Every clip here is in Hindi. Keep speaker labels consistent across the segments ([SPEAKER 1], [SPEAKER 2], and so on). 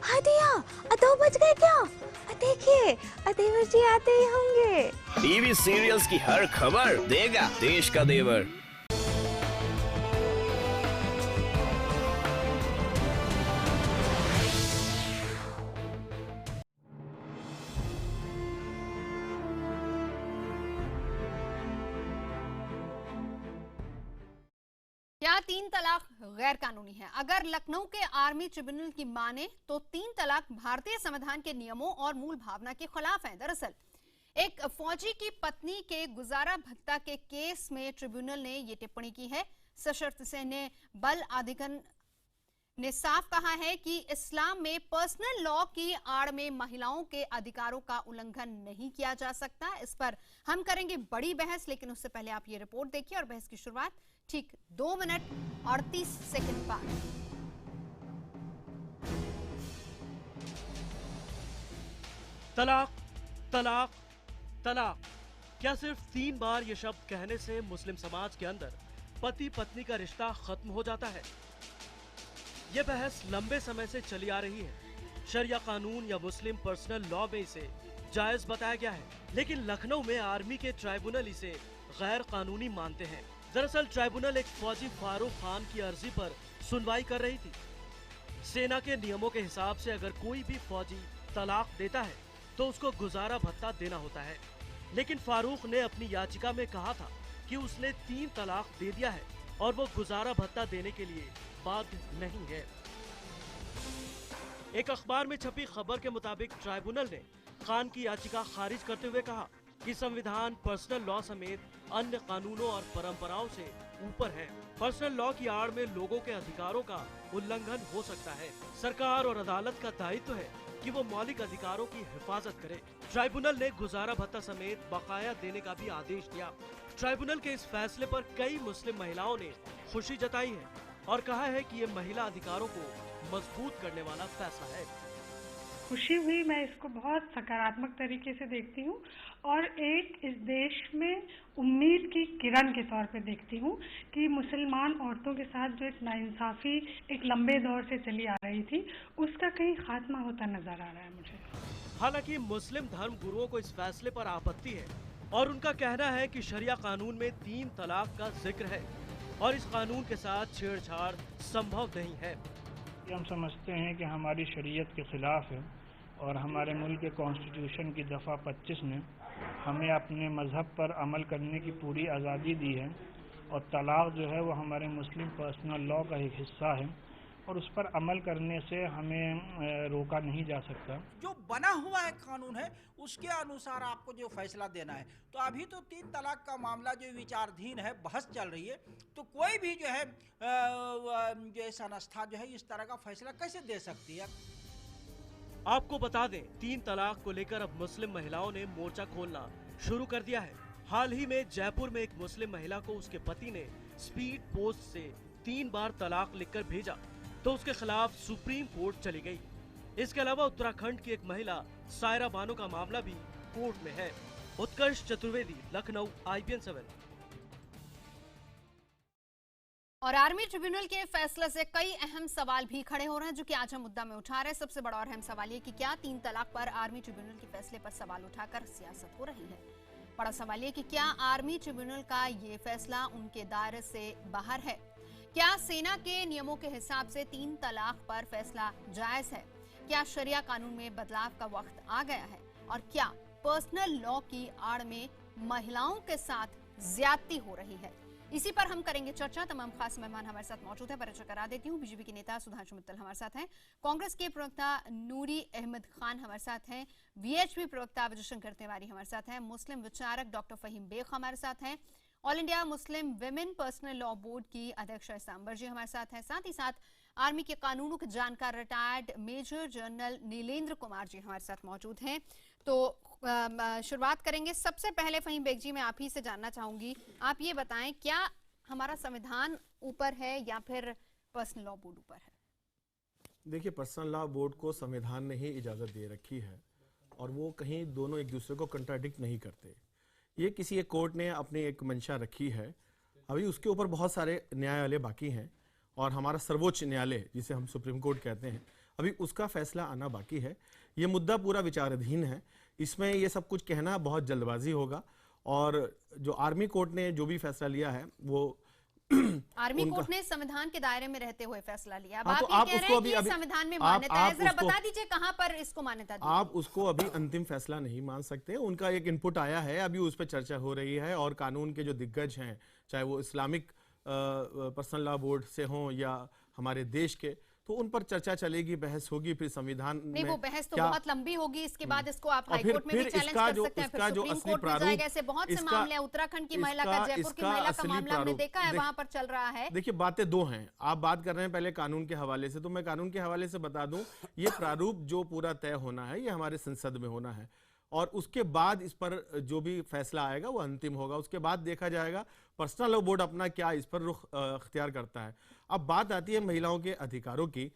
[SPEAKER 1] हाँ दिया, 2 बज गए क्या? देखिए, देवर जी आते ही होंगे।
[SPEAKER 2] टीवी सीरियल्स की हर खबर देगा देश का देवर।
[SPEAKER 3] क्या 3 तलाक गैर कानूनी है? अगर लखनऊ के आर्मी ट्रिब्यूनल की माने तो 3 तलाक भारतीय संविधान के नियमों और मूल भावना के खिलाफ है। दरअसल एक फौजी की पत्नी के गुजारा भत्ता के केस में ट्रिब्यूनल ने ये टिप्पणी की है। सशस्त्र सैन्य बल अधिकारी ने साफ कहा है कि इस्लाम में पर्सनल लॉ की आड़ में महिलाओं के अधिकारों का उल्लंघन नहीं किया जा सकता। इस पर हम करेंगे बड़ी बहस, लेकिन उससे पहले आप ये रिपोर्ट देखिए और बहस की शुरुआत ठीक 2 मिनट 38 सेकंड बाद।
[SPEAKER 4] तलाक, तलाक, तलाक। क्या सिर्फ 3 बार ये शब्द कहने से मुस्लिम समाज के अंदर पति पत्नी का रिश्ता खत्म हो जाता है? ये बहस लंबे समय से चली आ रही है। शरिया कानून या मुस्लिम पर्सनल लॉ में इसे जायज बताया गया है, लेकिन लखनऊ में आर्मी के ट्राइब्यूनल इसे गैर कानूनी मानते हैं। दरअसल ट्राइब्यूनल एक फौजी फारूक खान की अर्जी पर सुनवाई कर रही थी। सेना के नियमों के हिसाब से अगर कोई भी फौजी तलाक देता है तो उसको गुजारा भत्ता देना होता है, लेकिन फारूक ने अपनी याचिका में कहा था कि उसने 3 तलाक दे दिया है और वो गुजारा भत्ता देने के लिए बाध्य नहीं है। एक अखबार में छपी खबर के मुताबिक ट्राइब्यूनल ने खान की याचिका खारिज करते हुए कहा कि संविधान पर्सनल लॉ समेत अन्य कानूनों और परंपराओं से ऊपर है। पर्सनल लॉ की आड़ में लोगों के अधिकारों का उल्लंघन हो सकता है। सरकार और अदालत का दायित्व है कि वो मौलिक अधिकारों की हिफाजत करे। ट्राइब्यूनल ने गुजारा भत्ता समेत बकाया देने का भी आदेश दिया। ट्राइब्यूनल के इस फैसले पर कई मुस्लिम महिलाओं ने खुशी जताई है और कहा है कि ये महिला अधिकारों को मजबूत करने वाला फैसला है।
[SPEAKER 5] खुशी हुई, मैं इसको बहुत सकारात्मक तरीके से देखती हूँ और एक इस देश में उम्मीद की किरण के तौर पे देखती हूँ कि मुसलमान औरतों के साथ जो एक नाइंसाफी एक लंबे दौर से चली आ रही थी, उसका कहीं खात्मा होता नजर आ रहा है मुझे।
[SPEAKER 4] हालांकि मुस्लिम धर्म गुरुओं को इस फैसले पर आपत्ति है और उनका कहना है कि शरिया कानून में 3 तलाक का जिक्र है और इस कानून के साथ छेड़छाड़ संभव नहीं है।
[SPEAKER 6] हम समझते हैं कि हमारी शरीयत के खिलाफ है और हमारे मुल्क के कॉन्स्टिट्यूशन की दफ़ा 25 ने हमें अपने मज़हब पर अमल करने की पूरी आज़ादी दी है और तलाक जो है वो हमारे मुस्लिम पर्सनल लॉ का एक हिस्सा है और उस पर अमल करने से हमें रोका नहीं जा सकता।
[SPEAKER 7] जो बना हुआ है कानून है उसके अनुसार आपको जो फैसला देना है। तो अभी तो 3 तलाक का मामला जो विचाराधीन है, बहस चल रही है, तो कोई भी जो है जो संस्था जो है इस तरह का फैसला कैसे दे सकती है?
[SPEAKER 4] आपको बता दें, 3 तलाक को लेकर अब मुस्लिम महिलाओं ने मोर्चा खोलना शुरू कर दिया है। हाल ही में जयपुर में एक मुस्लिम महिला को उसके पति ने स्पीड पोस्ट से 3 बार तलाक लिखकर भेजा तो उसके खिलाफ सुप्रीम कोर्ट चली गई। इसके अलावा उत्तराखंड की एक महिला सायरा बानो का मामला भी कोर्ट में है। उत्कर्ष चतुर्वेदी, लखनऊ, IBN 7।
[SPEAKER 3] और आर्मी ट्रिब्यूनल के फैसले से कई अहम सवाल भी खड़े हो रहे हैं, जो कि आज हम मुद्दा में उठा रहे हैं। सबसे बड़ा और अहम सवाल ये कि क्या 3 तलाक पर आर्मी ट्रिब्यूनल के फैसले पर सवाल उठाकर सियासत हो रही है। बड़ा सवाल ये कि क्या आर्मी ट्रिब्यूनल का ये फैसला उनके दायरे से बाहर है। क्या सेना के नियमों के हिसाब से 3 तलाक पर फैसला जायज है? क्या शरिया कानून में बदलाव का वक्त आ गया है? और क्या पर्सनल लॉ की आड़ में महिलाओं के साथ ज्यादती हो रही है? इसी पर हम करेंगे चर्चा। तमाम खास मेहमान हमारे साथ मौजूद है। परिचय करा देती हूँ। बीजेपी के नेता सुधांशु मित्तल हमारे साथ हैं। कांग्रेस के प्रवक्ता नूरी अहमद खान हमारे साथ हैं। VHP प्रवक्ता विजय शंकर तिवारी हमारे साथ हैं। मुस्लिम विचारक डॉक्टर फहीम बेग हमारे साथ हैं। All India Muslim women personal law board की अध्यक्ष सांबर जी हमारे साथ हैं। साथ ही साथ आर्मी के कानूनों के जानकार retired major general Nilendra Kumar ji हमारे साथ मौजूद हैं। तो शुरुआत करेंगे। सबसे पहले फहीम बेग जी, मैं आप ही से जानना चाहूंगी, आप ये बताएं, क्या हमारा संविधान ऊपर है या फिर पर्सनल लॉ बोर्ड ऊपर है?
[SPEAKER 8] देखिए, पर्सनल लॉ बोर्ड को संविधान ने ही इजाज़त दे रखी है और वो कहीं दोनों एक दूसरे को कंट्राडिक्ट नहीं करते। ये किसी एक कोर्ट ने अपनी एक मंशा रखी है, अभी उसके ऊपर बहुत सारे न्यायालय बाकी हैं और हमारा सर्वोच्च न्यायालय, जिसे हम सुप्रीम कोर्ट कहते हैं, अभी उसका फैसला आना बाकी है। ये मुद्दा पूरा विचाराधीन है, इसमें ये सब कुछ कहना बहुत जल्दबाजी होगा। और जो आर्मी कोर्ट ने जो भी फैसला लिया है वो
[SPEAKER 3] आर्मी कोर्ट ने संविधान के दायरे में रहते हुए फैसला लिया।
[SPEAKER 8] हाँ,
[SPEAKER 3] आप ये कह रहे हैं कि ये संविधान में मान्यता है, जरा बता दीजिए कहां पर इसको मान्यता दी?
[SPEAKER 8] आप उसको अभी अंतिम फैसला नहीं मान सकते। उनका एक इनपुट आया है, अभी उस पर चर्चा हो रही है और कानून के जो दिग्गज हैं, चाहे वो इस्लामिक पर्सनल लॉ बोर्ड से हों या हमारे देश के, तो उन पर चर्चा चलेगी, बहस होगी, फिर संविधान
[SPEAKER 3] नहीं
[SPEAKER 8] में
[SPEAKER 3] वो बहस तो बहुत लंबी होगी। इसके बाद इसको आप
[SPEAKER 8] और
[SPEAKER 3] हाई कोर्ट में भी चैलेंज कर सकते हैं, फिर सुप्रीम कोर्ट में जाएगा। ऐसे बहुत से मामले हैं, उत्तराखंड की महिला का, जयपुर की महिला का मामला हमने देखा है, वहां पर चल रहा है।
[SPEAKER 8] देखिए बातें दो हैं, आप बात कर रहे हैं पहले कानून के हवाले से, तो मैं कानून के हवाले से बता दूं, ये प्रारूप जो पूरा तय होना है ये हमारे संसद में होना है और उसके बाद इस पर जो भी फैसला आएगा वो अंतिम होगा। उसके बाद देखा जाएगा पर्सनल लॉ बोर्ड अपना क्या इस पर रुख अख्तियार करता है। अब बात आती है महिलाओं के अधिकारों की।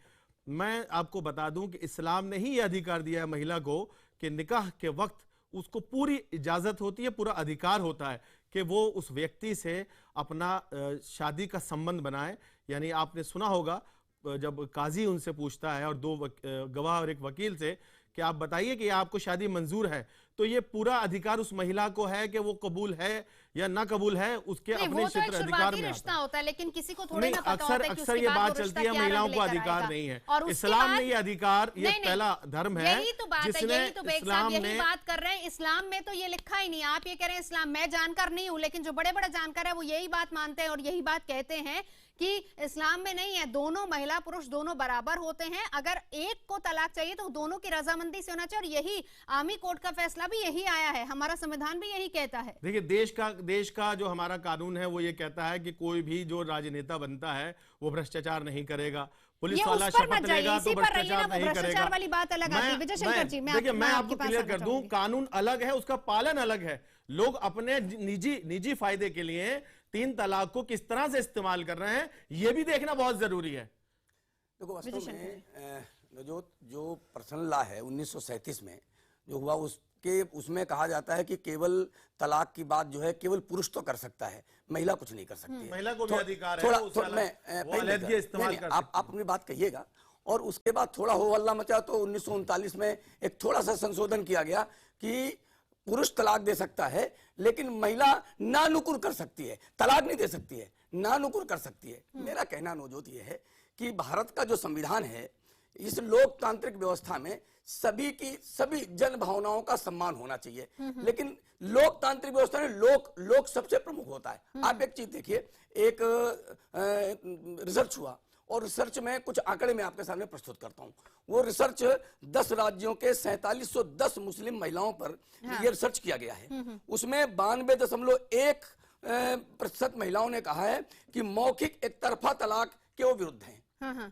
[SPEAKER 8] मैं आपको बता दूं कि इस्लाम ने ही ये अधिकार दिया है महिला को कि निकाह के वक्त उसको पूरी इजाज़त होती है, पूरा अधिकार होता है कि वो उस व्यक्ति से अपना शादी का संबंध बनाए। यानी आपने सुना होगा जब काजी उनसे पूछता है और दो गवाह और एक वकील से कि आप बताइए कि आपको शादी मंजूर है, तो ये पूरा अधिकार उस महिला को है कि वो कबूल है या ना कबूल है, उसके अपने क्षेत्र अधिकार में
[SPEAKER 3] रिश्ता होता है। लेकिन किसी को थोड़ी ना पता
[SPEAKER 8] अक्सर
[SPEAKER 3] होता है कि
[SPEAKER 8] अक्सर ये बात चलती है महिलाओं को अधिकार नहीं है। इस्लाम ने ये अधिकार, ये पहला धर्म है
[SPEAKER 3] यही तो बात है, यही तो बेग साहब यही बात कर रहे हैं। इस्लाम में तो ये लिखा ही नहीं। आप ये कह रहे हैं इस्लाम, मैं जानकार नहीं हूं, लेकिन जो बड़े बड़े जानकार है वो यही बात मानते हैं और यही बात कहते हैं कि इस्लाम में नहीं है, दोनों महिला पुरुष दोनों बराबर होते हैं। अगर एक को तलाक चाहिए तो दोनों की रजामंदी से होना चाहिए और यही आर्मी कोर्ट का फैसला भी यही आया है, हमारा संविधान भी यही कहता है।
[SPEAKER 8] देखिए देश का जो हमारा कानून है वो ये कहता है कि कोई भी जो राजनेता बनता है वो भ्रष्टाचार नहीं करेगा, पुलिस वाला शपथ लेगा तो भ्रष्टाचार नहीं करेगा।
[SPEAKER 3] वाली बात अलग आती है। विजय शंकर जी,
[SPEAKER 8] देखिए मैं आपको क्लियर कर दूं, कानून अलग है, उसका पालन अलग है। लोग अपने निजी फायदे के लिए 3 तलाक को किस तरह से इस्तेमाल कर रहे हैं ये भी देखना बहुत जरूरी है।
[SPEAKER 9] देखो वास्तव में जो पर्सनल लॉ है 1937 में जो हुआ उसमें कहा जाता है कि केवल तलाक की बात जो है केवल पुरुष तो कर सकता है, महिला कुछ नहीं कर सकती है।
[SPEAKER 8] महिला को भी अधिकार है,
[SPEAKER 9] आप अपनी बात कहिएगा। और उसके बाद थोड़ा हो हल्ला मचा तो 1939 में एक थोड़ा सा संशोधन किया गया कि पुरुष तलाक दे सकता है लेकिन महिला नानुकुर कर सकती है, तलाक नहीं दे सकती है, नानुकुर कर सकती है। मेरा कहना नवजोत ये है कि भारत का जो संविधान है, इस लोकतांत्रिक व्यवस्था में सभी जन भावनाओं का सम्मान होना चाहिए, लेकिन लोकतांत्रिक व्यवस्था में लोक सबसे प्रमुख होता है। आप एक चीज देखिए, एक रिसर्च हुआ और रिसर्च में कुछ आंकड़े मैं आपके सामने प्रस्तुत करता हूं। वो रिसर्च 10 राज्यों के 4710 मुस्लिम महिलाओं पर ये रिसर्च किया गया है। उसमें 92.1% महिलाओं ने कहा है कि मौखिक एक तरफा तलाक के वो विरुद्ध हैं।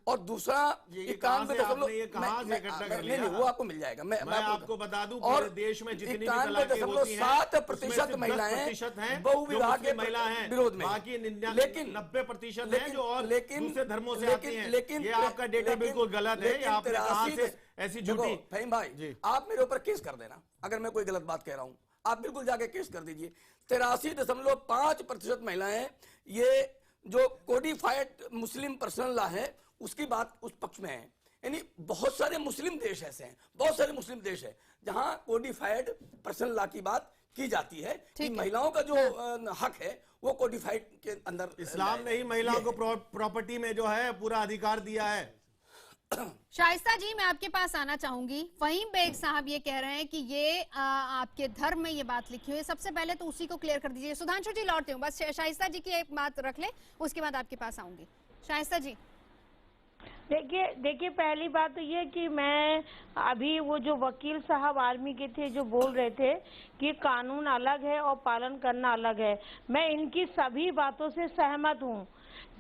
[SPEAKER 9] और दूसरा 91.7 वो आपको मिल जाएगा। मैं
[SPEAKER 8] आपको बता दूं पूरे देश में जितनी भी तलाकें होती हैं
[SPEAKER 9] 7% महिलाएं बहुविवाह के महिला हैं विरोध में,
[SPEAKER 8] बाकी 90% हैं जो और दूसरे धर्मों से आती हैं। लेकिन ये आपका डेटा बिल्कुल गलत है। आपने कहां से ऐसी झूठी?
[SPEAKER 9] फहीम भाई आप मेरे ऊपर केस कर देना अगर मैं कोई गलत बात कह रहा हूं, आप बिल्कुल जाके केस कर दीजिए। 83.5% महिलाएं ये जो कोडिफाइड मुस्लिम पर्सनल लॉ है उसकी बात उस पक्ष में है। यानी बहुत सारे मुस्लिम देश ऐसे हैं, बहुत सारे मुस्लिम देश है जहां कोडिफाइड पर्सनल लॉ की बात की जाती है कि महिलाओं का जो हक है वो कोडिफाइड के अंदर।
[SPEAKER 8] इस्लाम ने ही महिलाओं को प्रॉपर्टी में जो है पूरा अधिकार दिया है।
[SPEAKER 3] शाइस्ता जी, मैं आपके पास आना चाहूंगी। फहीम बेग साहब ये कह रहे हैं कि ये आपके धर्म में ये बात लिखी हुई है, सबसे पहले तो उसी को क्लियर कर दीजिए। सुधांशु जी लौटते हूँ, बस शाइस्ता जी की एक बात रख ले, उसके बाद आपके पास आऊंगी। शाइस्ता जी
[SPEAKER 10] देखिए पहली बात तो ये कि मैं अभी वो जो वकील साहब आर्मी के थे जो बोल रहे थे कि कानून अलग है और पालन करना अलग है, मैं इनकी सभी बातों से सहमत हूँ,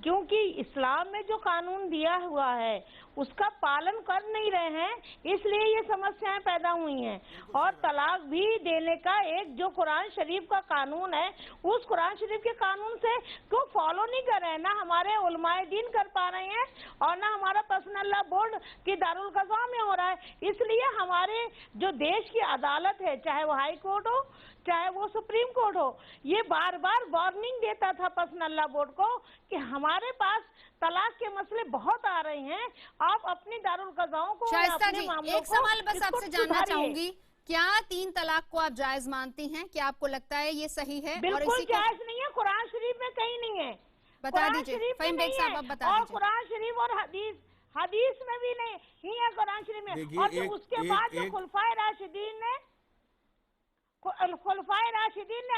[SPEAKER 10] क्योंकि इस्लाम में जो कानून दिया हुआ है उसका पालन कर नहीं रहे हैं, इसलिए ये समस्याएं पैदा हुई हैं। और तलाक भी देने का एक जो कुरान शरीफ का कानून है, उस कुरान शरीफ के कानून से क्यों फॉलो नहीं कर रहे हैं, ना हमारे उलमाए दीन कर पा रहे हैं और ना हमारा पर्सनल लॉ बोर्ड की दारुल कज़ा में हो रहा है। इसलिए हमारे जो देश की अदालत है, चाहे वो हाई कोर्ट हो चाहे वो सुप्रीम कोर्ट हो, ये बार बार वार्निंग देता था पर्सनल लॉ बोर्ड को कि हमारे पास तलाक के मसले बहुत आ रहे हैं। आप अपनी दारुल कज़ाओं को,
[SPEAKER 3] शाइस्ता
[SPEAKER 10] अपने
[SPEAKER 3] जी,
[SPEAKER 10] मामलों
[SPEAKER 3] एक
[SPEAKER 10] को,
[SPEAKER 3] सवाल बस
[SPEAKER 10] इसको
[SPEAKER 3] आपसे जानना
[SPEAKER 10] सुधारिए।
[SPEAKER 3] चाहूंगी, क्या 3 तलाक को आप जायज मानती हैं? क्या आपको लगता है ये सही है? और
[SPEAKER 10] बिल्कुल
[SPEAKER 3] इसी को
[SPEAKER 10] जायज नहीं है, कुरान शरीफ में कहीं नहीं है।
[SPEAKER 3] बता
[SPEAKER 10] कुरान
[SPEAKER 3] दीजिए,
[SPEAKER 10] शरीफ में
[SPEAKER 3] फहीम बेग
[SPEAKER 10] नहीं
[SPEAKER 3] साहब,
[SPEAKER 10] है,
[SPEAKER 3] आप बता
[SPEAKER 10] और
[SPEAKER 3] दीजिए।
[SPEAKER 10] कुरान शरीफ और हदीस में भी नहीं ही है, कुरान शरीफ में।
[SPEAKER 8] देखिए,
[SPEAKER 10] और जो
[SPEAKER 8] एक-
[SPEAKER 10] उसके
[SPEAKER 8] एक-
[SPEAKER 10] बाद जो
[SPEAKER 8] एक-
[SPEAKER 10] खुलफाए राशिदीन ने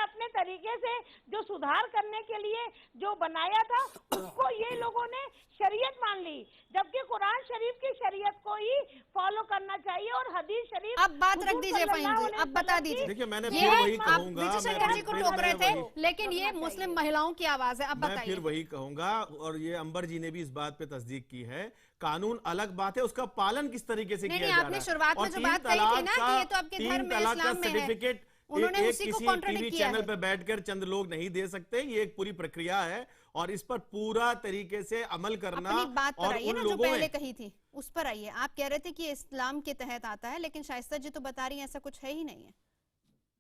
[SPEAKER 10] अपने तरीके से जो सुधार करने के लिए जो बनाया था, उसको ये लोगों ने शरीयत मान ली, जबकि कुरान शरीफ की शरीयत को ही फॉलो करना चाहिए और हदीस शरीफ।
[SPEAKER 3] अब बात रख
[SPEAKER 10] हुजूर
[SPEAKER 3] दीजिए फहीम
[SPEAKER 10] सल्लल्लाहु
[SPEAKER 3] जी,
[SPEAKER 10] अलैहि
[SPEAKER 3] अब बता
[SPEAKER 10] वसल्लम की-
[SPEAKER 3] दीजिए।
[SPEAKER 8] देखिए, मैंने
[SPEAKER 3] ये
[SPEAKER 8] फिर वही
[SPEAKER 3] आप
[SPEAKER 8] कहूंगा,
[SPEAKER 3] विजय
[SPEAKER 8] मैं
[SPEAKER 3] शंकर जी को टोक रहे थे,
[SPEAKER 8] वही-
[SPEAKER 3] लेकिन ये मुस्लिम महिलाओं की आवाज है। अब
[SPEAKER 8] मैं
[SPEAKER 3] बताइए।
[SPEAKER 8] फिर वही कहूंगा, और ये अंबर जी ने भी इस बात पे तस्दीक की है, कानून अलग बात है, उसका पालन किस तरीके से
[SPEAKER 3] नहीं,
[SPEAKER 8] किया
[SPEAKER 3] नहीं,
[SPEAKER 8] जा रहा
[SPEAKER 3] आपने
[SPEAKER 8] है।
[SPEAKER 3] शुरुआत में
[SPEAKER 8] और
[SPEAKER 3] जो
[SPEAKER 8] 3
[SPEAKER 3] बात कही थी
[SPEAKER 8] तलाक
[SPEAKER 3] ना कि
[SPEAKER 8] का-
[SPEAKER 3] ये तो आपके
[SPEAKER 8] 3
[SPEAKER 3] धर्म में,
[SPEAKER 8] तलाक का
[SPEAKER 3] इस्लाम में है,
[SPEAKER 8] सर्टिफिकेट
[SPEAKER 3] उन्होंने
[SPEAKER 8] एक
[SPEAKER 3] उसी को
[SPEAKER 8] किसी
[SPEAKER 3] कॉन्ट्रडिक्ट
[SPEAKER 8] टीवी
[SPEAKER 3] किया
[SPEAKER 8] चैनल
[SPEAKER 3] है।
[SPEAKER 8] पे बैठकर चंद लोग नहीं दे सकते। ये एक पूरी प्रक्रिया है और इस पर पूरा तरीके से अमल करना।
[SPEAKER 3] अपनी बात पर
[SPEAKER 8] और
[SPEAKER 3] आइए
[SPEAKER 8] उन
[SPEAKER 3] ना, जो
[SPEAKER 8] लोगों
[SPEAKER 3] पहले
[SPEAKER 8] में
[SPEAKER 3] कही थी उस पर आइए। आप कह रहे थे कि इस्लाम के तहत आता है, लेकिन शाइस्ता जी तो बता रही हैं ऐसा कुछ है ही नहीं है।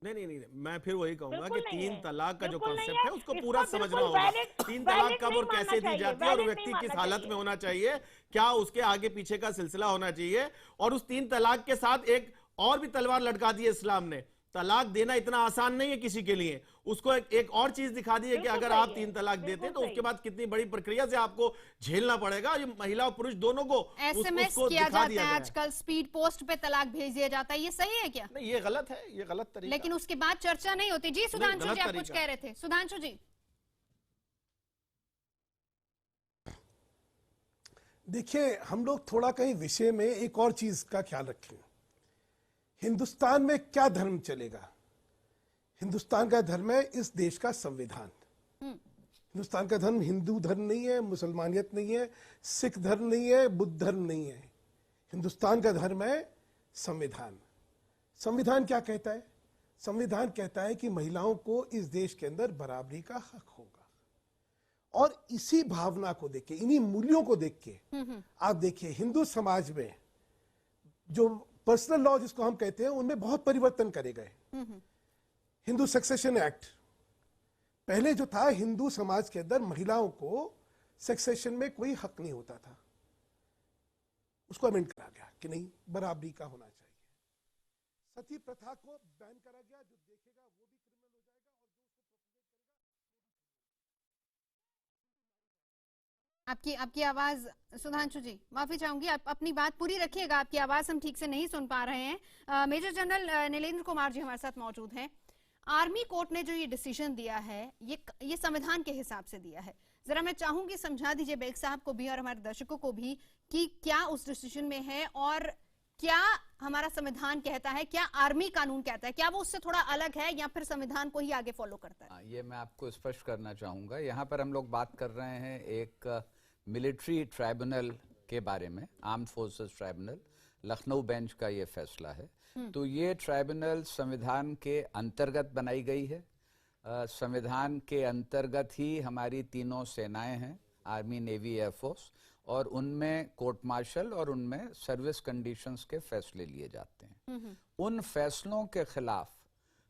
[SPEAKER 8] नहीं, मैं फिर वही कहूंगा कि
[SPEAKER 10] बिल्कुल नहीं
[SPEAKER 8] 3
[SPEAKER 10] है,
[SPEAKER 8] तलाक का जो
[SPEAKER 10] बिल्कुल नहीं
[SPEAKER 8] कॉन्सेप्ट है
[SPEAKER 10] है,
[SPEAKER 8] उसको
[SPEAKER 10] इसको
[SPEAKER 8] पूरा
[SPEAKER 10] बिल्कुल
[SPEAKER 8] समझना होगा।
[SPEAKER 10] valid-
[SPEAKER 8] 3 तलाक
[SPEAKER 10] valid
[SPEAKER 8] कब
[SPEAKER 10] नहीं
[SPEAKER 8] और कैसे
[SPEAKER 10] मानना
[SPEAKER 8] दी
[SPEAKER 10] चाहिए,
[SPEAKER 8] जाती है और
[SPEAKER 10] valid
[SPEAKER 8] व्यक्ति
[SPEAKER 10] नहीं
[SPEAKER 8] किस
[SPEAKER 10] मानना
[SPEAKER 8] हालत
[SPEAKER 10] चाहिए।
[SPEAKER 8] में होना चाहिए, क्या उसके आगे पीछे का सिलसिला होना चाहिए। और उस 3 तलाक के साथ एक और भी तलवार लटका दी है इस्लाम ने। तलाक देना इतना आसान नहीं है किसी के लिए। उसको एक और चीज दिखा दी है कि
[SPEAKER 10] बिल्कुल
[SPEAKER 8] अगर
[SPEAKER 10] सही
[SPEAKER 8] आप
[SPEAKER 10] है,
[SPEAKER 8] 3 तलाक देते हैं तो
[SPEAKER 10] बिल्कुल
[SPEAKER 8] उसके
[SPEAKER 10] सही।
[SPEAKER 8] बाद कितनी बड़ी प्रक्रिया से आपको झेलना पड़ेगा। ये महिला और पुरुष दोनों को
[SPEAKER 3] SMS
[SPEAKER 8] उसको
[SPEAKER 3] किया
[SPEAKER 8] दिखा
[SPEAKER 3] जाता
[SPEAKER 8] दिया
[SPEAKER 3] है
[SPEAKER 8] गया है।
[SPEAKER 3] आजकल, स्पीड पोस्ट पे तलाक भेज दिया जाता है, ये सही है क्या?
[SPEAKER 8] नहीं, ये गलत है, ये गलत तरीका।
[SPEAKER 3] लेकिन उसके बाद चर्चा नहीं होती। जी सुधांशु
[SPEAKER 8] गलत
[SPEAKER 3] जी, आप कुछ
[SPEAKER 8] तरीका।
[SPEAKER 3] कह रहे थे। सुधांशु जी,
[SPEAKER 11] देखिए, हम लोग थोड़ा कहीं विषय में एक और चीज का ख्याल रखें। हिंदुस्तान में क्या धर्म चलेगा? हिंदुस्तान का धर्म है इस देश का संविधान। हिंदुस्तान का धर्म हिंदू धर्म नहीं है, मुसलमानियत नहीं है, सिख धर्म नहीं है, बुद्ध धर्म नहीं है। हिंदुस्तान का धर्म है संविधान। संविधान क्या कहता है? संविधान कहता है कि महिलाओं को इस देश के अंदर बराबरी का हक होगा। और इसी भावना को देख के, इन्हीं मूल्यों को देख के आप देखिए, हिंदू समाज में जो पर्सनल लॉ जिसको हम कहते हैं, उनमें बहुत परिवर्तन करे गए। हिंदू सक्सेशन एक्ट, पहले जो था, हिंदू समाज के अंदर महिलाओं को सक्सेशन में कोई हक नहीं होता था। उसको अमेंड करा गया कि नहीं, बराबरी का होना चाहिए। सती प्रथा को बैन करा गया, जो देखेगा वो भी क्रिमिनल हो जाएगा, और जो उसको प्रोपेगेट
[SPEAKER 3] आपकी आवाज, सुधांशु जी माफी चाहूंगी, आप अपनी बात पूरी रखिएगा। आपकी आवाज हम ठीक से नहीं सुन पा रहे हैं। मेजर जनरल नीलेंद्र कुमार जी हमारे साथ मौजूद हैं। आर्मी कोर्ट ने जो ये डिसीजन दिया है, ये संविधान के हिसाब से दिया है। जरा मैं चाहूंगी समझा दीजिए बेग साहब को भी और हमारे दर्शकों को भी कि क्या उस डिसीजन में है और क्या हमारा संविधान कहता है, क्या आर्मी कानून कहता है, क्या वो उससे थोड़ा अलग है या फिर संविधान को ही आगे फॉलो करता है?
[SPEAKER 12] ये मैं आपको स्पष्ट करना चाहूँगा। यहाँ पर हम लोग बात कर रहे हैं एक मिलिट्री ट्राइब्यूनल के बारे में, armed forces tribunal, Lucknow bench का ये फैसला है। तो ये ट्राइब्यूनल संविधान के अंतर्गत बनाई गई है। संविधान के अंतर्गत ही हमारी तीनों सेनाएं हैं, आर्मी, नेवी, एयरफोर्स, और उनमें कोर्ट मार्शल और उनमें सर्विस कंडीशंस के फैसले लिए जाते हैं। उन फैसलों के खिलाफ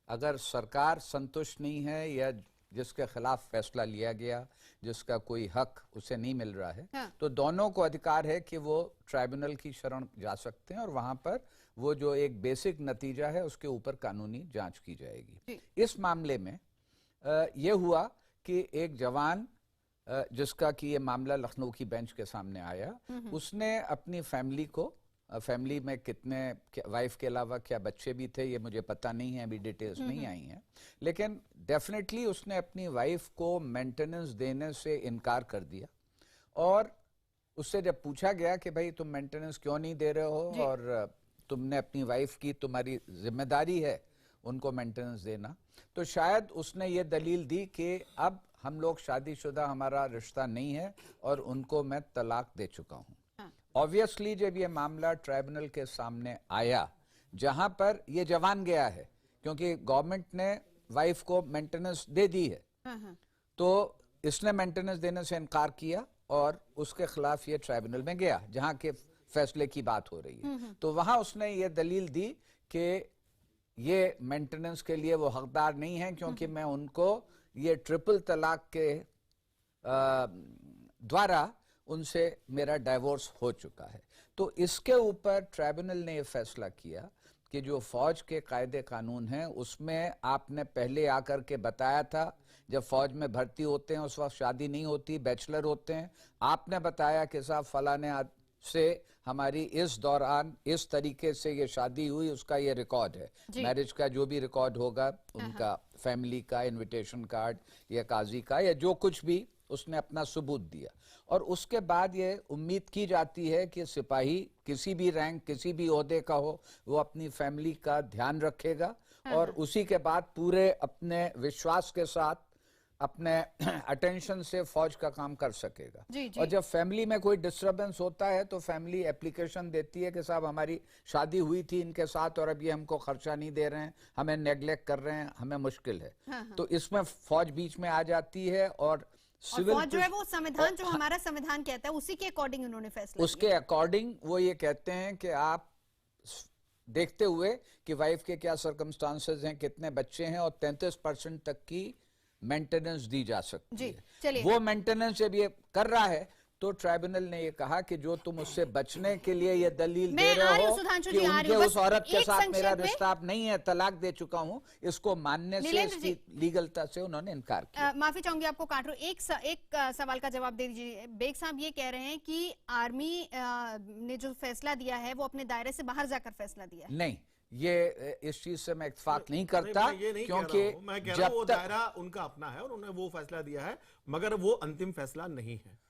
[SPEAKER 12] अगर सरकार संतुष्ट नहीं है या जिसके खिलाफ फैसला लिया गया, जिसका कोई हक उसे नहीं मिल रहा है, तो दोनों को अधिकार है कि वो ट्राइब्यूनल की शरण जा सकते हैं और वहां पर वो जो एक बेसिक नतीजा है उसके ऊपर कानूनी जांच की जाएगी। इस मामले में ये हुआ कि एक जवान, जिसका कि ये मामला लखनऊ की बेंच के सामने आया, उसने अपनी फैमिली को, फैमिली में कितने, वाइफ के अलावा क्या बच्चे भी थे ये मुझे पता नहीं है, अभी डिटेल्स नहीं आई हैं, लेकिन डेफिनेटली उसने अपनी वाइफ को मेंटेनेंस देने से इनकार कर दिया। और उससे जब पूछा गया कि भाई तुम मेंटेनेंस क्यों नहीं दे रहे हो और तुमने अपनी वाइफ की, तुम्हारी जिम्मेदारी है उनको मेंटेनेंस देना, तो शायद उसने ये दलील दी कि अब हम लोग शादीशुदा, हमारा रिश्ता नहीं है और उनको मैं तलाक दे चुका हूं। ऑब्वियसली जब ये मामला ट्राइब्यूनल के सामने आया, जहां पर ये जवान गया है, क्योंकि गवर्नमेंट ने वाइफ को मेंटेनेंस दे दी है, तो इसने मेंटेनेंस देने से इनकार किया और उसके खिलाफ ये ट्राइब्यूनल में गया जहां के फैसले की बात हो रही है। तो वहां उसने ये दलील दी कि ये मेंटेनेंस के लिए वो हकदार नहीं है, क्योंकि मैं उनको ये ट्रिपल तलाक के द्वारा उनसे मेरा डाइवोर्स हो चुका है। तो इसके ऊपर ट्राइब्यूनल ने ये फैसला किया कि जो फौज के कायदे कानून हैं उसमें आपने पहले आकर के बताया था, जब फौज में भर्ती होते हैं उस वक्त शादी नहीं होती, बैचलर होते हैं, आपने बताया कि साहब फलाने से हमारी इस दौरान इस तरीके से ये शादी हुई, उसका ये रिकॉर्ड है, मैरिज का जो भी रिकॉर्ड होगा उनका, फैमिली का, इनविटेशन कार्ड या काजी का या जो कुछ भी, उसने अपना सबूत दिया। और उसके बाद ये उम्मीद की जाती है कि सिपाही किसी भी रैंक किसी भी ओहदे का हो, वो अपनी फैमिली का ध्यान रखेगा और उसी के बाद पूरे अपने विश्वास के साथ अपने अटेंशन से फौज का काम कर सकेगा। और जब फैमिली में कोई डिस्टरबेंस होता है तो फैमिली एप्लीकेशन देती है कि साहब हमारी शादी हुई थी इनके साथ और अब ये हमको खर्चा नहीं दे रहे हैं, हमें नेग्लेक्ट कर रहे हैं, हमें मुश्किल है। तो इसमें फौज बीच में आ जाती है और सिविल
[SPEAKER 3] जो है वो संविधान, जो हमारा संविधान कहता है उसी के अकॉर्डिंग उन्होंने फैसला
[SPEAKER 12] उसके अकॉर्डिंग वो ये कहते हैं कि आप देखते हुए कि वाइफ के क्या सर्कमस्टांसेस हैं, कितने बच्चे हैं, और 33% तक की मेंटेनेंस दी जा सकती है। वो मेंटेनेंस जब ये कर रहा है तो ट्राइब्यूनल ने ये कहा कि जो तुम उससे बचने के लिए ये दलील दे रहे हो कि उनके उस औरत के साथ मेरा रिश्ता अब नहीं है, तलाक दे चुका हूं, इसको मानने से, इसकी लीगलता से उन्होंने इनकार किया।
[SPEAKER 3] माफी चाहूंगी आपको काट रहा हूं, एक सवाल का जवाब दे दीजिए। बेग साहब ये कह रहे हैं कि आर्मी ने जो फैसला दिया है वो अपने दायरे से बाहर जाकर फैसला दिया है।
[SPEAKER 12] नहीं, ये इस चीज से मैं इत्तेफाक नहीं करता, क्योंकि
[SPEAKER 8] मैं कह रहा हूं वो दायरा उनका अपना है और उन्होंने वो फैसला दिया है, मगर वो अंतिम फैसला नहीं है।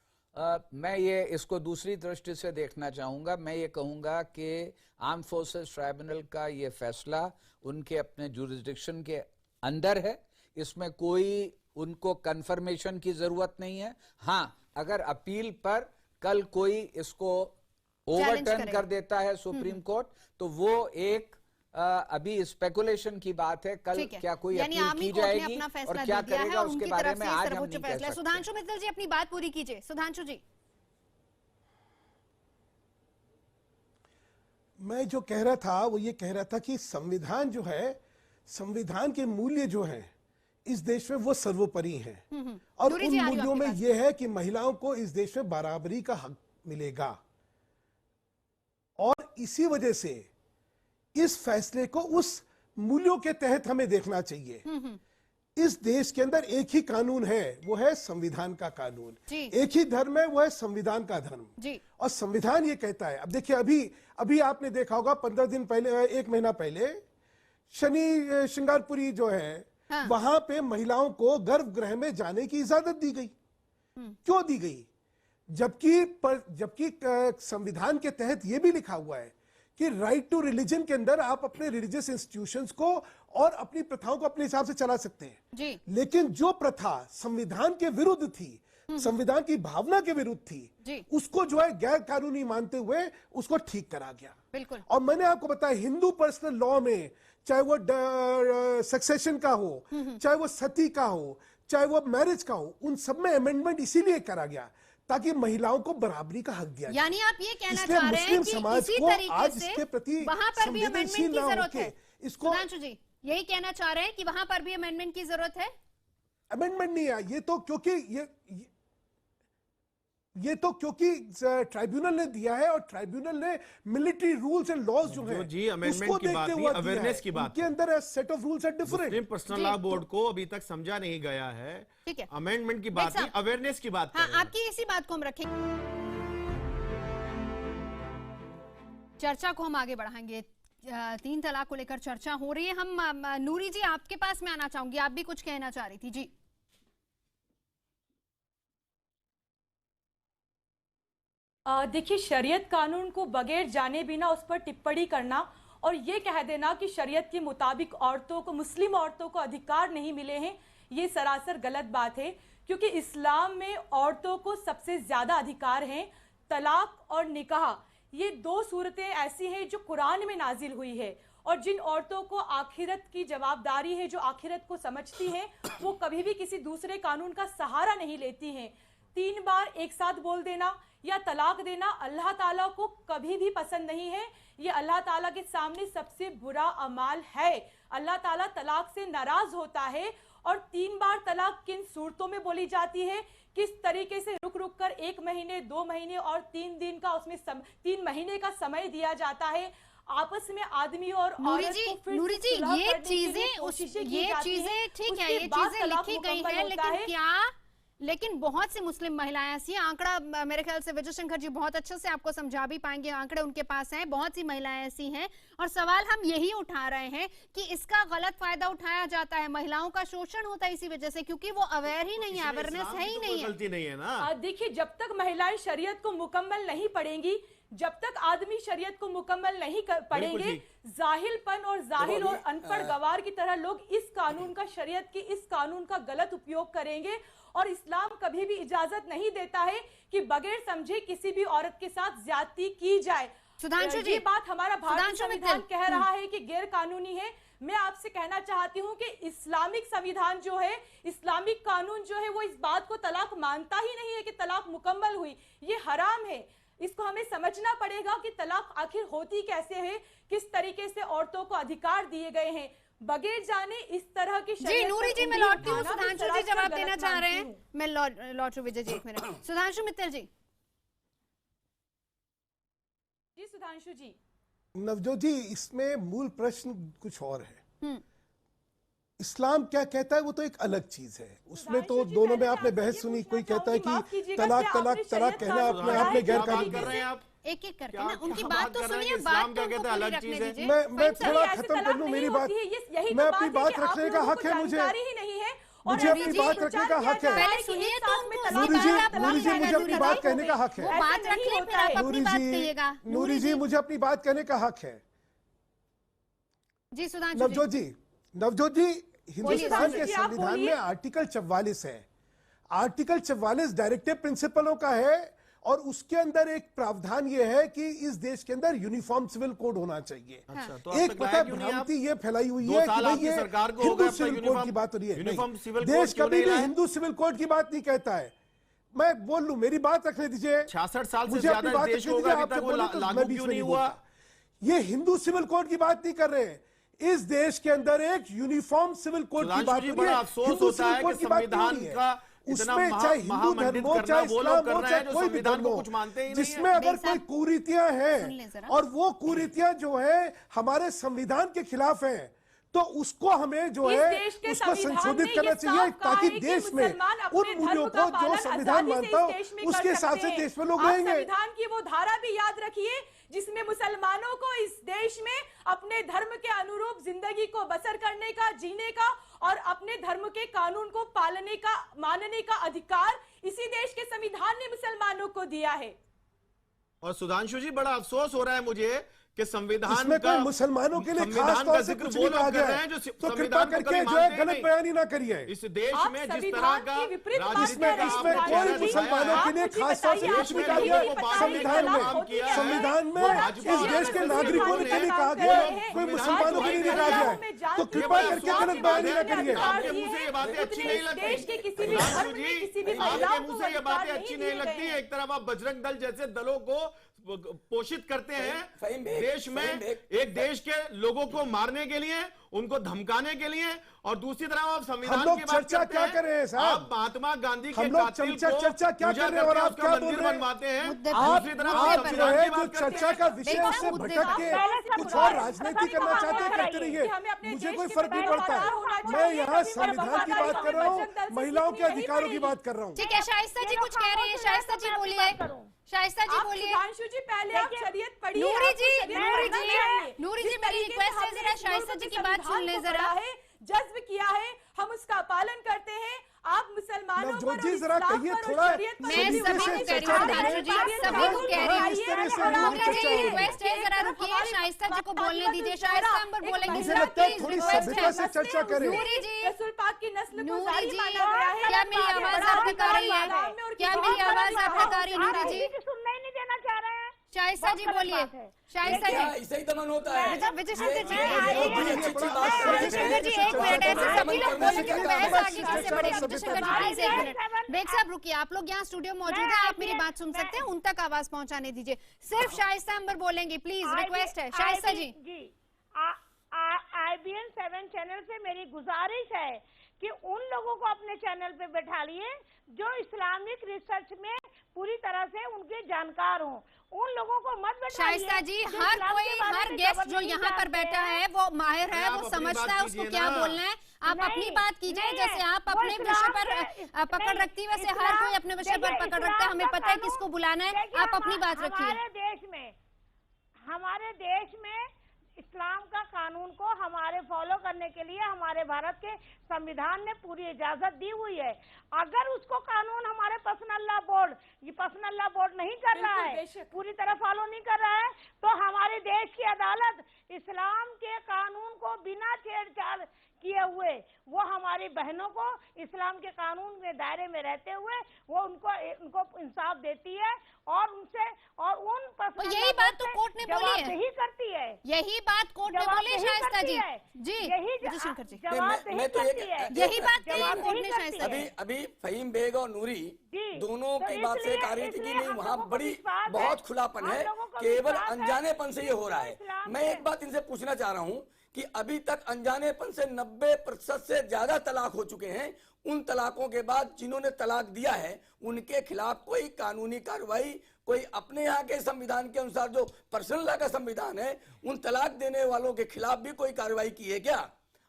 [SPEAKER 12] मैं ये इसको दूसरी दृष्टि से देखना चाहूंगा। मैं ये कहूंगा कि आर्म फोर्सेस ट्राइब्यूनल का ये फैसला उनके अपने जुरिस्डिक्शन के अंदर है, इसमें कोई उनको कंफर्मेशन की जरूरत नहीं है। हाँ, अगर अपील पर कल कोई इसको ओवरटर्न कर देता है सुप्रीम कोर्ट तो वो एक अभी स्पेकुलेशन की बात है, कल क्या कोई अपील की जाएगी और क्या करेगा उसके बारे में आज हम नहीं कह सकते।
[SPEAKER 3] सुधांशु मित्तल जी अपनी बात पूरी कीजिए। सुधांशु जी,
[SPEAKER 11] मैं जो कह रहा था वो ये कह रहा था कि संविधान जो है, संविधान के मूल्य जो है इस देश में वो सर्वोपरि हैं और उन मूल्यों में ये है कि महिलाओं को इस देश में बराबरी का हक मिलेगा और इसी वजह से इस फैसले को उस मूल्यों के तहत हमें देखना चाहिए। इस देश के अंदर एक ही कानून है, वो है संविधान का कानून। एक ही धर्म है, वो है संविधान का धर्म। और संविधान ये कहता है, अब देखिए अभी आपने देखा होगा 15 दिन पहले, 1 महीना पहले शनि श्रृंगारपुरी जो है वहां पे महिलाओं को गर्भगृह में जाने की इजाजत दी गई। क्यों दी गई? जबकि संविधान के तहत यह भी लिखा हुआ है कि राइट टू रिलीजन के अंदर आप अपने रिलीजियस इंस्टीट्यूशंस को और अपनी प्रथाओं को अपने हिसाब से चला सकते हैं। लेकिन जो प्रथा संविधान के विरुद्ध थी, संविधान की भावना के विरुद्ध थी, उसको जो है गैर कानूनी मानते हुए उसको ठीक करा गया।
[SPEAKER 3] बिल्कुल।
[SPEAKER 11] और मैंने आपको बताया हिंदू पर्सनल लॉ में, चाहे वो सक्सेशन का हो, चाहे वो सती का हो, चाहे वो मैरिज का हो, उन सब में अमेंडमेंट इसीलिए करा गया ताकि महिलाओं को बराबरी का हक दिया जाए।
[SPEAKER 3] यानी आप ये कहना चाह रहे हैं कि इसी तरीके से वहां पर भी अमेंडमेंट की जरूरत है। सुधांशु जी यही कहना चाह रहे हैं कि वहां पर भी अमेंडमेंट की जरूरत है?
[SPEAKER 11] अमेंडमेंट नहीं है ये तो, क्योंकि ये तो क्योंकि ट्राइब्यूनल ने दिया है और ट्राइब्यूनल ने मिलिट्री रूल्स एंड लॉज जो है
[SPEAKER 8] जी अमेंडमेंट की बात नहीं, अवेयरनेस की बात।
[SPEAKER 11] के अंदर set of rules are different.
[SPEAKER 8] Personal law board को अभी तक समझा नहीं गया है।
[SPEAKER 3] ठीक है,
[SPEAKER 8] अमेंडमेंट की बात नहीं, अवेयरनेस की बात।
[SPEAKER 3] हाँ, आपकी इसी बात को हम रखेंगे, चर्चा को हम आगे बढ़ाएंगे। 3 तलाक को लेकर चर्चा हो रही है। हम नूरी जी आपके पास में आना चाहूंगी, आप भी कुछ कहना चाह रही थी जी।
[SPEAKER 13] देखिए, शरीयत कानून को बगैर जाने बिना उस पर टिप्पणी करना और ये कह देना कि शरीयत के मुताबिक औरतों को, मुस्लिम औरतों को अधिकार नहीं मिले हैं, ये सरासर गलत बात है। क्योंकि इस्लाम में औरतों को सबसे ज़्यादा अधिकार हैं। तलाक और निकाह ये 2 सूरतें ऐसी हैं जो कुरान में नाजिल हुई है और जिन औरतों को आखिरत की जवाबदारी है, जो आखिरत को समझती हैं, वो कभी भी किसी दूसरे कानून का सहारा नहीं लेती हैं। 3 बार एक साथ बोल देना या तलाक देना अल्लाह ताला को कभी भी पसंद नहीं है। ये अल्लाह ताला के सामने सबसे बुरा अमाल है। अल्लाह ताला तलाक से नाराज होता है। और 3 बार तलाक किन सूरतों में बोली जाती है, किस तरीके से रुक रुक कर 1 महीने, 2 महीने और 3 दिन का उसमें 3 महीने का समय दिया जाता है। आपस में आदमी और
[SPEAKER 3] नूरी
[SPEAKER 13] औरत
[SPEAKER 3] जी,
[SPEAKER 13] को फिर
[SPEAKER 3] नूरी
[SPEAKER 13] से
[SPEAKER 3] जी,
[SPEAKER 13] सुलह
[SPEAKER 3] ये
[SPEAKER 13] करने के लिए
[SPEAKER 3] चीजें
[SPEAKER 13] कोशिशें की
[SPEAKER 3] ये
[SPEAKER 13] जाती
[SPEAKER 3] चीजें
[SPEAKER 13] हैं।
[SPEAKER 3] ठीक है,
[SPEAKER 13] उसके
[SPEAKER 3] ये
[SPEAKER 13] बाद
[SPEAKER 3] चीजें
[SPEAKER 13] तलाक
[SPEAKER 3] लिखी गई
[SPEAKER 13] मुकम्मल
[SPEAKER 3] हैं,
[SPEAKER 13] होता
[SPEAKER 3] लेकिन
[SPEAKER 13] है।
[SPEAKER 3] क्या लेकिन बहुत सी मुस्लिम महिलाएं ऐसी हैं, आंकड़ा मेरे ख्याल से विजय शंकर जी बहुत अच्छे से आपको समझा भी पाएंगे, आंकड़े उनके पास हैं, बहुत सी महिलाएं ऐसी हैं और सवाल हम यही उठा रहे हैं कि इसका गलत फायदा उठाया जाता है, महिलाओं का शोषण होता है इसी वजह से, क्योंकि वो अवेयर ही नहीं है, अवेयरनेस है ही नहीं है।
[SPEAKER 8] गलती नहीं है ना।
[SPEAKER 13] देखिए, जब तक महिलाएं शरीयत को मुकम्मल नहीं पढ़ेंगी, जब तक आदमी शरीयत को मुकम्मल नहीं पढ़ेंगे, जाहिलपन और जाहिल और अनपढ़ गवार की तरह लोग इस कानून का, शरीयत की इस कानून का गलत उपयोग करेंगे। और इस्लाम कभी भी इजाजत नहीं देता है कि बगैर समझे किसी भी औरत के साथ ज्यादती की जाए।
[SPEAKER 3] सुधांशु जी,
[SPEAKER 13] ये बात हमारा भारतीय संविधान कह रहा है कि गैर कानूनी है। मैं आपसे कहना चाहती हूँ कि इस्लामिक संविधान जो है, इस्लामिक कानून जो है, वो इस बात को तलाक मानता ही नहीं है कि तलाक मुकम्मल हुई, ये हराम है। इसको हमें समझना पड़ेगा कि तलाक आखिर होती कैसे है, किस तरीके से औरतों को अधिकार दिए गए हैं, बगैर जाने इस तरह की।
[SPEAKER 3] जी नूरी जी, मैं लौटती हूँ, सुधांशु जी जवाब देना चाह रहे हैं, मैं लौट विजय जी 1 मिनट। सुधांशु मित्तल जी।
[SPEAKER 13] जी सुधांशु जी।
[SPEAKER 11] नवजोत जी, इसमें मूल प्रश्न कुछ और है। इस्लाम क्या कहता है वो तो एक अलग चीज है, उसमें तो दोनों में आपने बहस सुनी, कोई कहता है कि तलाक तलाक तलाक कहना अपने आप में गैर कानूनी
[SPEAKER 8] कर रहे हैं आप।
[SPEAKER 3] एक एक करके ना उनकी बात तो सुनिए,
[SPEAKER 8] बात तो उनको अलग चीज है।
[SPEAKER 11] मैं थोड़ा खत्म कर लूं मेरी बात, मैं अपनी बात रखने का हक है मुझे, मुझे अपनी बात रखने का हक है।
[SPEAKER 3] पहले सुनिए तो
[SPEAKER 11] नूरी जी, मुझे अपनी बात कहने का हक है।
[SPEAKER 3] बात रख लें, फिर आप अपनी बात कहिएगा।
[SPEAKER 11] नूरी जी, मुझे अपनी बात कहने का हक है।
[SPEAKER 3] जी सुधांशु
[SPEAKER 11] नवजोत जी, हिंदुस्तान के संविधान में आर्टिकल 44 है। आर्टिकल 44 डायरेक्टिव प्रिंसिपलों का है और उसके अंदर एक प्रावधान ये है कि इस देश के अंदर यूनिफॉर्म सिविल कोड होना चाहिए।
[SPEAKER 8] अच्छा, तो
[SPEAKER 11] एक पता भ्रांति ये फैलाई हुई है कि भाई ये हिंदू सिविल कोड की बात हो रही है। देश कभी भी हिंदू सिविल कोड की बात नहीं कहता है। मैं बोल लूं, मेरी बात रखने दीजिए।
[SPEAKER 8] 66 साल से
[SPEAKER 11] मुझे अपनी बात रखने दीजिए, आपसे बोलूं तो मैं बीच में नहीं हुआ। ये हिंदू सिविल कोड की बात नहीं कर रहे हैं, इस देश के अंदर एक यूनिफॉर्म सिविल कोड की बात हो रही है।
[SPEAKER 8] अफसोस होता है कि संविधान का
[SPEAKER 11] उसमें चाहे हिंदू धर्म हो, चाहे इस्लाम हो, चाहे कोई भी धर्म हो, जिसमें अगर कोई कुरीतियां हैं और वो कुरीतियां जो है हमारे संविधान के खिलाफ हैं, तो उसको हमें जो है उसको संशोधित करना चाहिए, ताकि देश में उन मूल्यों को जो संविधान मानता हो उसके हिसाब से देश में लोग रहेंगे।
[SPEAKER 13] संविधान की वो धारा भी याद रखिए जिसमें मुसलमानों को इस देश में अपने धर्म के अनुरूप जिंदगी को बसर करने का, जीने का और अपने धर्म के कानून को पालने का, मानने का अधिकार इसी देश के संविधान ने मुसलमानों को दिया है।
[SPEAKER 8] और सुधांशु जी, बड़ा अफसोस हो रहा है मुझे कि संविधान
[SPEAKER 11] का मुसलमानों के लिए खास तौर से कुछ भी कहा गया है, तो कृपा करके जो है गलत बयानी ना करिए।
[SPEAKER 8] इस देश में जिस तरह का
[SPEAKER 11] इसमें कोई मुसलमानों के लिए खास तौर से कुछ भी कहा गया संविधान में इस देश के नागरिकों के लिए कहा गया, कोई मुसलमानों के लिए नहीं कहा गया। तो कृपा करके गलत बयानी ना करिए।
[SPEAKER 8] आपके मुंह से ये बातें अच्छी नहीं लगती, आपके मुंह से ये बातें अच्छी नहीं लगती। एक तरफ आप बजरंग दल जैसे दलों को पोषित करते हैं देश में, एक देश के लोगों को मारने के लिए, उनको धमकाने के लिए, और दूसरी तरफ आप संविधान की बात
[SPEAKER 11] चर्चा क्या कर रहे हैं साहब?
[SPEAKER 8] आप महात्मा गांधी के
[SPEAKER 11] कातिल को चर्चा क्या कर रहे हैं और आप क्या बोल रहे हैं?
[SPEAKER 8] बनवाते हैं।
[SPEAKER 11] दूसरी तरफ आप जो है जो चर्चा का विषय से भटक के कुछ और राजनीति करना चाहते हैं, करते रहिए, मुझे कोई फर्क नहीं पड़ता है। मैं यहाँ संविधान की बात कर रहा हूँ, महिलाओं के अधिकारों की बात कर रहा हूँ।
[SPEAKER 3] ठीक है, शाइस्ता जी कुछ कह रही है, शाइस्ता जी बोलिए। शाइस्ता जी बोलिए।
[SPEAKER 13] सुधांशु जी, पहले आप शरीयत पढ़िए।
[SPEAKER 3] नूरी जी मेरी रिक्वेस्ट है, जरा शाइस्ता जी की बात सुन ले जरा।
[SPEAKER 13] जज्ब किया है, हम उसका पालन करते हैं। आप मुसलमानों पर
[SPEAKER 11] जी जरा कहिए थोड़ा,
[SPEAKER 3] मैं सभी को कह रही हूँ सुधांशु जी, सभी को कह रही हूँ। नूरी जी रिक्वेस्ट है, जरा रुकिए, शाइस्ता जी को बोलने दीजिए। शाइस्ता हम पर बोलेंगे, जरा प्लीज रिक्वेस्ट है।
[SPEAKER 11] चर्चा करें।
[SPEAKER 3] नूरी जी,
[SPEAKER 13] रसूल पाक की नस्ल को
[SPEAKER 3] नूरी जी,
[SPEAKER 13] माना गया है।
[SPEAKER 3] क्या मेरी आवाज आप तक आ रही है? क्या मेरी आवाज आप तक आ रही है? नूरी जी
[SPEAKER 10] सुनना ही नहीं देना चाह रहे हैं।
[SPEAKER 3] शाइस्ता जी बोलिए। शाइस्ता जी,
[SPEAKER 9] ऐसे ही दमन होता है।
[SPEAKER 3] विजय शंकर जी,
[SPEAKER 9] विजय
[SPEAKER 3] शंकर जी एक मिनट, ऐसे सभी लोग बोले कि बहस आगे कैसे बढ़े। विजय शंकर जी प्लीज एक मिनट। बेग साहब रुकिए, आप लोग यहाँ स्टूडियो मौजूद है, आप मेरी बात सुन सकते हैं, उन तक आवाज पहुँचाने दीजिए। सिर्फ शाइस्ता अंबर बोलेंगी, प्लीज रिक्वेस्ट है। शाइस्ता जी,
[SPEAKER 10] I IBN 7 चैनल से मेरी गुजारिश है कि उन लोगों को अपने चैनल पे बैठा लिए जो इस्लामिक रिसर्च में पूरी तरह से उनके जानकार हों। उन लोगों को मत बैठाइए।
[SPEAKER 3] शाइस्ता जी, हर गेस्ट जो यहाँ पर बैठा है वो माहिर है, वो समझता है उसको क्या बोलना है। आप अपनी बात कीजिए, जैसे आप अपने विषय पर पकड़ रखती है वैसे हर कोई अपने विषय पर पकड़ रखता है। हमें पता है किसको बुलाना है, आप अपनी बात रखिए।
[SPEAKER 10] हमारे देश में इस्लाम का कानून को हमारे फॉलो करने के लिए हमारे भारत के संविधान ने पूरी इजाजत दी हुई है। अगर उसको कानून हमारे पर्सनल लॉ बोर्ड नहीं कर रहा है, पूरी तरह फॉलो नहीं कर रहा है, तो हमारे देश की अदालत इस्लाम के कानून को बिना छेड़छाड़ किए हुए वो हमारी बहनों को इस्लाम के कानून में दायरे में रहते हुए वो उनको इंसाफ देती है और उनसे और उन
[SPEAKER 3] तो यही बात तो कोर्ट ने बोली है,
[SPEAKER 10] नहीं करती है।
[SPEAKER 3] यही बात कोर्ट ने बोली शाइस्ता जी। जी
[SPEAKER 10] यही
[SPEAKER 3] शंकर जी,
[SPEAKER 9] मैं तो
[SPEAKER 3] यही बात कोर्ट ने शाइस्ता जी।
[SPEAKER 9] अभी फहीम बेग और नूरी दोनों की बात से आ रही थी कि नहीं वहाँ बहुत खुलापन है, केवल अनजानेपन से ये हो रहा है। मैं एक बात इनसे पूछना चाह रहा हूँ कि अभी तक अनजानेपन से 90% से ज्यादा तलाक हो चुके हैं। उन तलाकों के बाद जिन्होंने तलाक दिया है उनके खिलाफ कोई कानूनी कार्रवाई, कोई अपने यहाँ के संविधान के अनुसार जो पर्सनल लॉ का संविधान है उन तलाक देने वालों के खिलाफ भी कोई कार्रवाई की है क्या?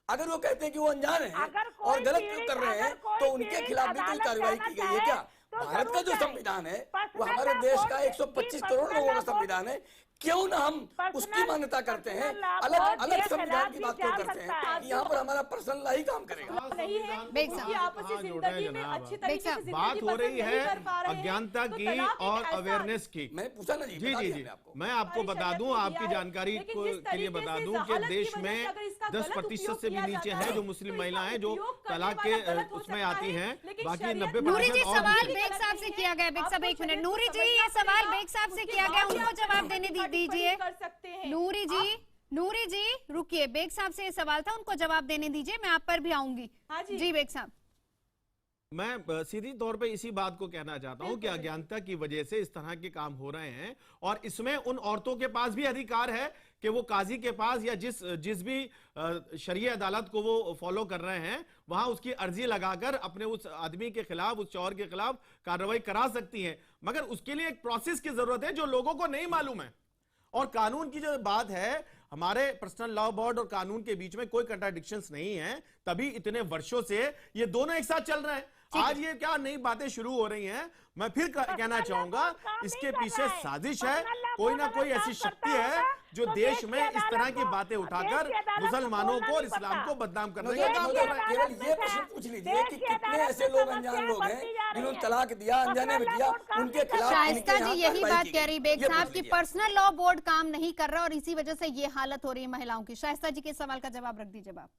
[SPEAKER 9] अगर वो कहते हैं कि वो अनजान है और गलत कर रहे हैं तो उनके खिलाफ भी कोई कार्रवाई की गई है क्या? भारत का जो संविधान है वो हमारे देश का 125 करोड़ लोगों का संविधान है। क्यों ना हम उसकी मान्यता करते हैं, अलग अलग संविधान की बात क्यों करते हैं कि यहाँ पर हमारा पर्सनल लॉ ही काम करेगा?
[SPEAKER 8] बात हो रही है अज्ञानता की और अवेयरनेस की।
[SPEAKER 9] मैं पूछा ना
[SPEAKER 8] जी, मैं आपको बता दूं, आपकी जानकारी के लिए बता दूं कि देश में 10% से भी नीचे है जो मुस्लिम महिलाएं जो तलाक के उसमें आती हैं, बाकी 90%।
[SPEAKER 3] नूरी जी, सवाल बेग साहब से किया गया। बेग साहब एक मिनट, नूरी जी ये सवाल बेग साहब से किया गया, उनको जवाब देने दीजिए। नूरी जी रुकिए, बेग साहब से ये सवाल था, उनको जवाब देने दीजिए, मैं आप पर भी आऊंगी। जी बेग साहब,
[SPEAKER 8] मैं सीधी तौर पे इसी बात को कहना चाहता हूं कि अज्ञानता की वजह से इस तरह के काम हो रहे हैं और इसमें उन औरतों के पास भी अधिकार है कि वो काजी के पास या जिस भी शरीय अदालत को वो फॉलो कर रहे हैं वहां उसकी अर्जी लगाकर अपने उस आदमी के खिलाफ, उस शौहर के खिलाफ कार्रवाई करा सकती हैं। मगर उसके लिए एक प्रोसेस की जरूरत है जो लोगों को नहीं मालूम है। और कानून की जो बात है, हमारे पर्सनल लॉ बोर्ड और कानून के बीच में कोई कंट्राडिक्शंस नहीं है, तभी इतने वर्षों से ये दोनों एक साथ चल रहे हैं। आज ये क्या नई बातें शुरू हो रही हैं? मैं फिर कहना चाहूंगा इसके पीछे साजिश है, कोई ना कोई ऐसी शक्ति है जो देश में इस तरह की बातें उठाकर मुसलमानों को और इस्लाम को बदनाम करने का काम कर रहे हैं।
[SPEAKER 9] केवल ये प्रश्न पूछ लीजिए कि कितने ऐसे लोग अनजान लोग हैं जिन्होंने तलाक दिया, अनजाने में दिया, उनके खिलाफ
[SPEAKER 3] शाइस्ता जी यही बात कह रही बेग साहब की पर्सनल लॉ बोर्ड काम नहीं कर रहा और इसी वजह से ये हालत हो रही है महिलाओं की। शाइस्ता जी के सवाल का जवाब रख दीजिए आप।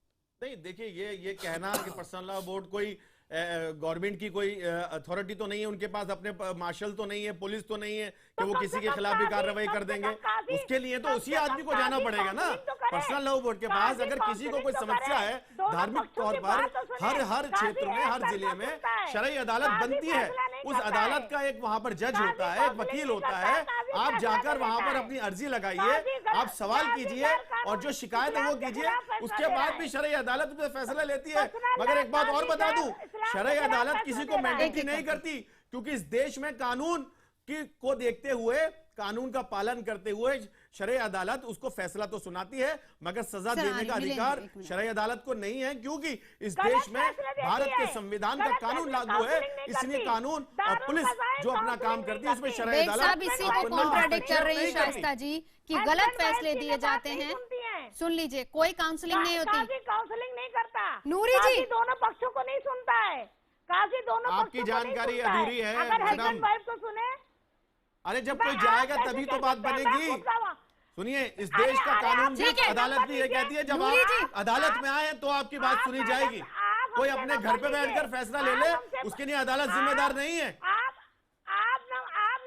[SPEAKER 8] नहीं देखिए, ये कहना कि पर्सनल लॉ बोर्ड कोई गवर्नमेंट की कोई अथॉरिटी तो नहीं है, उनके पास अपने मार्शल तो नहीं है, पुलिस तो नहीं है कि वो किसी के खिलाफ भी कार्रवाई कर देंगे। उसके लिए तो उसी आदमी को जाना पड़ेगा ना पर्सनल लॉ बोर्ड के पास। अगर किसी को कोई समस्या है धार्मिक तौर पर, हर क्षेत्र में, हर जिले में शरई अदालत बनती है, उस अदालत का एक वहां पर जज होता है, एक वकील होता है। आप जाकर वहां पर अपनी अर्जी लगाइए, आप सवाल कीजिए और जो शिकायत है वो कीजिए, उसके बाद भी शरई अदालत उस पर फैसला लेती है। मगर एक बात और बता दूं, शरई अदालत किसी को मैंडेटरी नहीं करती, क्योंकि इस देश में कानून को देखते हुए, कानून का पालन करते हुए शरई अदालत उसको फैसला तो सुनाती है, मगर सजा देने का अधिकार शरई अदालत को नहीं है, क्योंकि इस देश में भारत के संविधान का कानून लागू है। इसलिए कानून और पुलिस जो अपना काम करती है उसमें शरई अदालत
[SPEAKER 3] इसी को कॉन्ट्राडिक्ट कर रही है शाइस्ता जी कि गलत फैसले दिए जाते हैं। सुन लीजिए, कोई काउंसलिंग नहीं होती,
[SPEAKER 10] काउंसलिंग नहीं करता
[SPEAKER 3] नूरी जी,
[SPEAKER 10] दोनों पक्षों को नहीं सुनता है, काजी दोनों
[SPEAKER 8] आपकी जानकारी अधूरी है मैडम।
[SPEAKER 10] तो सुने,
[SPEAKER 8] अरे जब कोई जाएगा तभी तो बात बनेगी। सुनिए, इस देश का कानून भी, अदालत भी ये कहती है जब आप अदालत में आए तो आपकी बात सुनी जाएगी। कोई अपने घर पे बैठकर फैसला ले ले उसके लिए अदालत जिम्मेदार नहीं है।
[SPEAKER 10] आप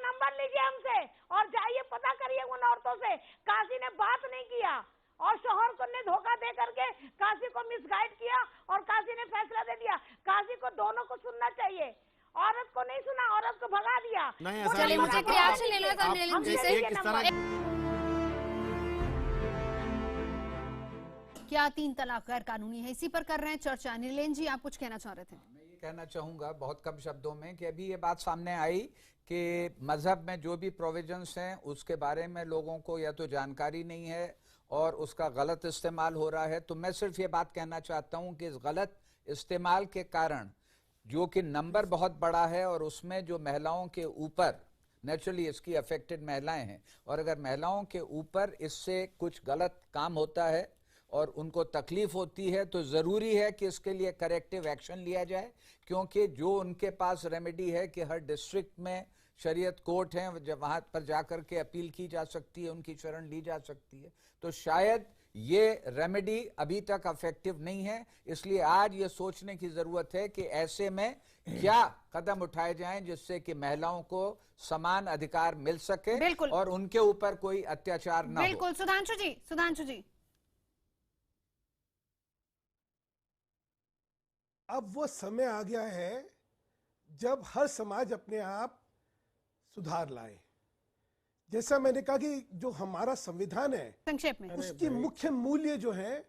[SPEAKER 10] नंबर लीजिए हमसे और जाइए पता करिए उन औरतों से। काजी ने बात नहीं किया और शोहर को ने धोखा दे करके काजी को मिसगाइड किया और काजी ने फैसला दे दिया। काजी को दोनों को सुनना चाहिए, औरत को नहीं सुना, औरत को भगा दिया।
[SPEAKER 3] चलिए मुझे रिएक्शन लेना था नीलम जी से। क्या 3 तलाक गैर कानूनी है? इसी पर कर रहे हैं चर्चा। नीलेन जी, आप कुछ कहना चाह रहे थे?
[SPEAKER 12] मैं ये कहना चाहूँगा बहुत कम शब्दों में कि अभी ये बात सामने आई कि मज़हब में जो भी प्रोविजंस हैं उसके बारे में लोगों को या तो जानकारी नहीं है और उसका गलत इस्तेमाल हो रहा है। तो मैं सिर्फ ये बात कहना चाहता हूँ कि इस गलत इस्तेमाल के कारण जो कि नंबर बहुत बड़ा है और उसमें जो महिलाओं के ऊपर नेचुरली इसकी अफेक्टेड महिलाएं हैं, और अगर महिलाओं के ऊपर इससे कुछ गलत काम होता है और उनको तकलीफ होती है तो ज़रूरी है कि इसके लिए करेक्टिव एक्शन लिया जाए, क्योंकि जो उनके पास रेमेडी है कि हर डिस्ट्रिक्ट में शरीयत कोर्ट हैं, जब वहाँ पर जाकर के अपील की जा सकती है, उनकी शरण ली जा सकती है, तो शायद ये रेमेडी अभी तक इफेक्टिव नहीं है। इसलिए आज ये सोचने की ज़रूरत है कि ऐसे में क्या कदम उठाए जाएं जिससे कि महिलाओं को समान अधिकार मिल सके और उनके ऊपर कोई अत्याचार न हो।
[SPEAKER 3] बिल्कुल। सुधांशु जी
[SPEAKER 11] अब वो समय आ गया है जब हर समाज अपने आप सुधार लाए। जैसा मैंने कहा कि जो हमारा संविधान है
[SPEAKER 3] संक्षेप में
[SPEAKER 11] उसकी मुख्य मूल्य जो है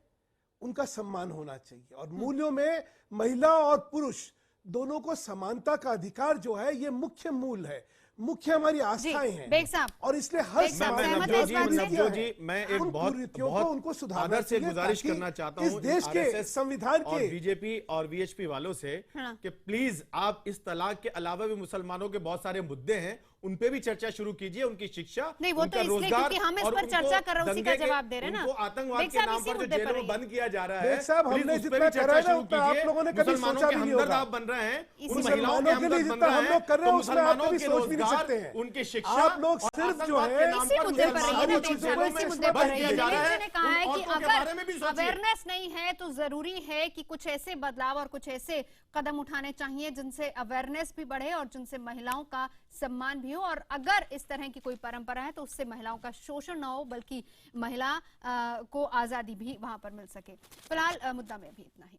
[SPEAKER 11] उनका सम्मान होना चाहिए, और मूल्यों में महिला और पुरुष दोनों को समानता का अधिकार जो है ये मुख्य मूल है, मुख्य हमारी आस्थाएं हैं, और इसलिए हर
[SPEAKER 8] नवजोत जी मैं एक बहुत आदर से गुजारिश करना चाहता हूं
[SPEAKER 11] इस देश के संविधान के
[SPEAKER 8] बीजेपी और वीएचपी वालों से कि प्लीज आप इस तलाक के अलावा भी मुसलमानों के बहुत सारे मुद्दे हैं, उन पे भी चर्चा शुरू कीजिए, उनकी शिक्षा,
[SPEAKER 3] नहीं, वो तो इसलिए क्योंकि हम इस पर चर्चा कर रहे हैं, उसी का जवाब दे रहे हैं ना।
[SPEAKER 8] उनको आतंकवाद के नाम पर जो जेलों में बंद किया जा रहा है,
[SPEAKER 11] साहब हमने जितना करा है ना आप लोगों ने कभी सोचा भी नहीं होगा।
[SPEAKER 8] आप बन रहे हैं, उन महिलाओं के हमदर्द बन रहे हैं, तो मुसलमानों के रोजगार, उनकी शिक्षा,
[SPEAKER 11] आप लोग सिर्फ जो है
[SPEAKER 3] अवेयरनेस नहीं है तो जरूरी है कि कुछ ऐसे बदलाव और कुछ ऐसे कदम उठाने चाहिए जिनसे अवेयरनेस भी बढ़े और जिनसे महिलाओं का सम्मान भी हो, और अगर इस तरह की कोई परंपरा है तो उससे महिलाओं का शोषण न हो बल्कि महिला को आजादी भी वहां पर मिल सके। फिलहाल मुद्दा में अभी इतना ही।